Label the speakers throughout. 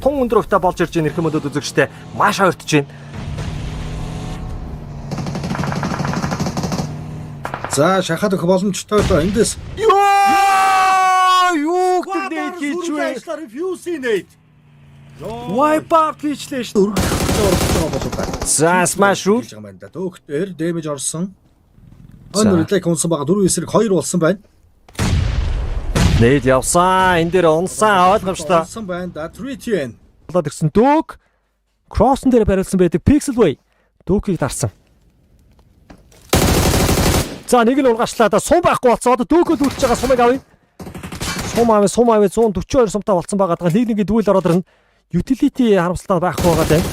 Speaker 1: тун өндөр хувьтай болж ирж байгаа нэрхэн мөдөд үзэгчтэй маш ойртож байна.
Speaker 2: За шахаад өгөх боломжтой доо эндээс.
Speaker 1: Юу гэдэг хийж вэ? Wipe out хийчлээ шүү.
Speaker 2: Оролцоо болов байна.
Speaker 1: За smash rule.
Speaker 2: Дөөхтөр дэмэж орсон. Өнөөдөр консон байгаа 4 эсрэг 2 болсон байна.
Speaker 1: Нээд явсан. Энд дээр унсан ойлгомжтой.
Speaker 2: Орсон байна. Да 3-10.
Speaker 1: Болоод ирсэн дүүк. Кроссон дээр барилсан байдаг Pixelway. Дүүкийг дарсан. За нэг нь ургаачлаа. Сум байхгүй болсон. Одоо дүүкөд үлдчихэж байгаа сумыг авъя. Сум авъя 142 сумтай болсон байгаа. Нэг дүүл ороод ирнэ. Utility харамсалтай байхгүй байгаа даа.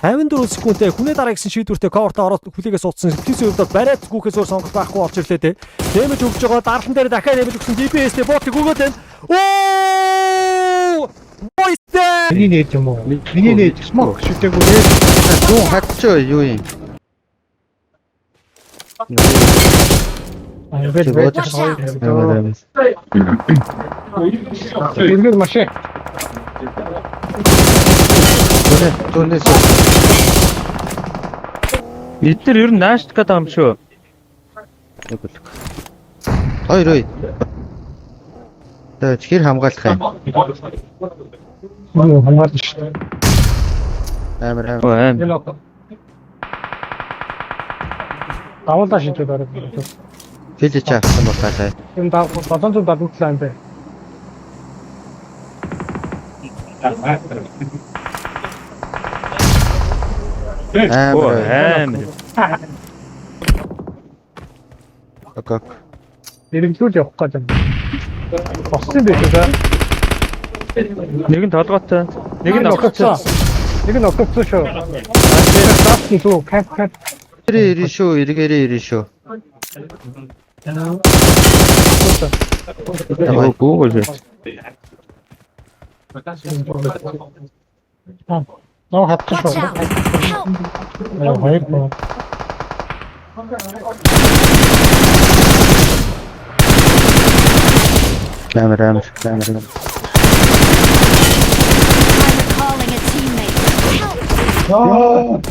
Speaker 1: 54 секундтэй хүнээ дараа гэсэн шийдвэртэй cover-т ороод хүлээгээ суудсан. Тэсийн хувьд бариад гүөхээс өөр сонголт байхгүй болж ирлээ те. Дэмэж өгж байгаа дархан дээр дахиад дэмэж өгсөн DPS-тэй ботыг өгөөд байна. Оо! Бойстэй!
Speaker 3: Миний нээж юм уу? Миний нээж смок шүтээгүй.
Speaker 4: Туу хатчоо юу юм?
Speaker 3: Ингээд байж байгаа. Ингээд машин.
Speaker 4: Түүнээс
Speaker 5: Бид нар ер нь наашд гэдэг юм шүү.
Speaker 4: Ой. За чихэр хамгаалах юм.
Speaker 3: Хамгаалж шүү.
Speaker 4: Амар.
Speaker 3: Давуулаа шийдвэр барах.
Speaker 4: Филж авсан болтаасай.
Speaker 3: Энэ 770 лайн бэ.
Speaker 4: Амар. Окей.
Speaker 3: Нэрэмжлүүл явах гэж байна. Боссон байх үү?
Speaker 5: Нэг нь толгойтой.
Speaker 3: Нэг нь огцсон шүү. Таасны зүг кап.
Speaker 4: Ирээ шүү.
Speaker 5: Яа гүүгэл.
Speaker 3: Ноо хатчих шүү. Хоёр боо.
Speaker 4: Амар.
Speaker 6: I'm calling a teammate. Help!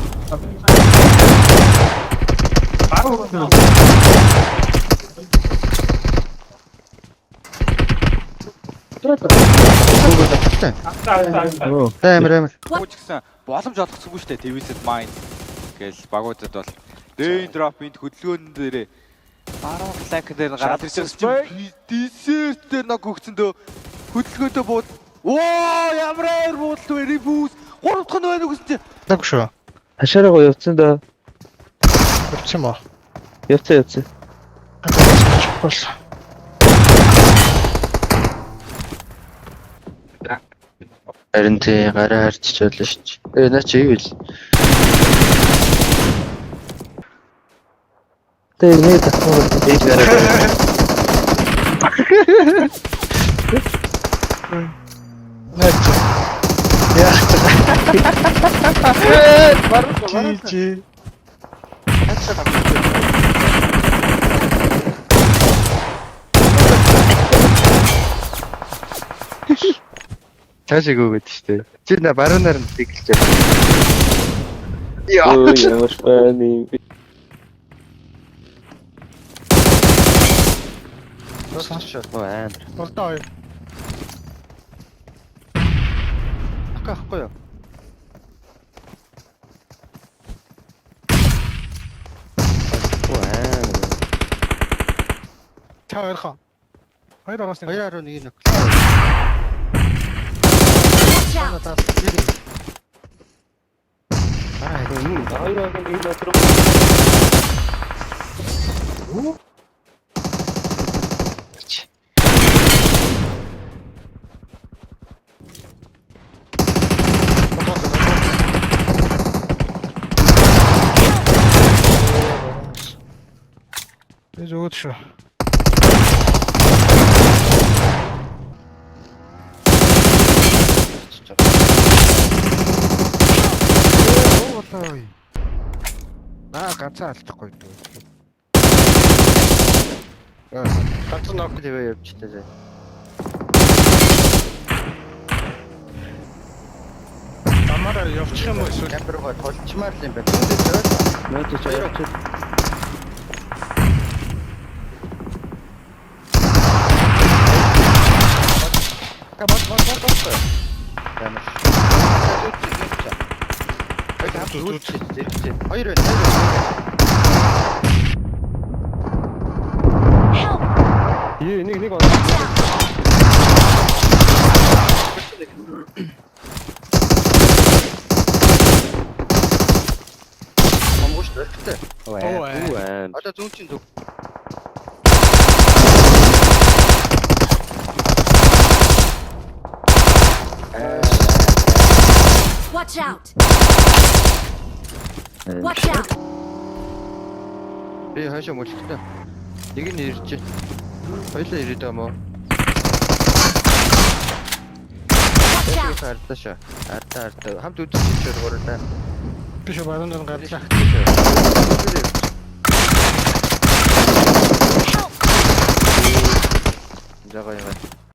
Speaker 4: Амар.
Speaker 7: Гууч гэсэн боломж олгоцгүй шүү дээ. Твисэд майн гээл багуудад бол Rain drop-ийн хөдөлгөөн дээрээ баруун фланк дээр гараад ирсэн чинь десерт дээр нэг өгцөндөө хөдөлгөөнтэй бууд. Оо ямар буудалт вэ? Ребус 3 дахь нь байна уу гэсэн чинь.
Speaker 4: Нэг шүү.
Speaker 5: Хашаараа явцсан да.
Speaker 4: Явчих юм уу?
Speaker 5: Явцсан.
Speaker 4: Харин тий гараа харчиж байлаа шүү дээ. Наа чи юу вэ?
Speaker 5: Тэ нэг тахмаар
Speaker 4: Эд гараа. Наач. Яа. Чи. Цаашаа гүгээд штэ. Чи на баруунаар нь тэгэлж байна.
Speaker 5: Яа ямар байна.
Speaker 4: Амар.
Speaker 3: Болтой.
Speaker 4: Акахгүй юу?
Speaker 3: Чаарха. Хоёр араас нэг.
Speaker 4: 2.1 нэг.
Speaker 6: Watch out!
Speaker 3: Biz өгөөд шүү.
Speaker 4: Ой. ганцхан алдахгүй дүү. Ганцхан ног дэвэ явж тээ.
Speaker 3: Чамаараа явчих юм уу эсвэл
Speaker 4: Камер руу толчмаар л юм байна. Зүүн
Speaker 5: Нөөд ч явчих.
Speaker 4: Ямар. Хоёр байна.
Speaker 6: Help!
Speaker 5: Нэг
Speaker 6: Watch out!
Speaker 4: Хамгууш дөрөвтэй.
Speaker 5: Үэн.
Speaker 4: Одоо зүүн чинь зүг.
Speaker 6: Watch out! Watch out!
Speaker 4: Би хаашаа мөлтөө. Нэг нь ирж байна. Хоёлаа ирээд байгаа мó.
Speaker 6: Watch out!
Speaker 4: Ардашаа. Арда хамт үзчих гэж гурлаа.
Speaker 3: биш баруун нь гарлаа.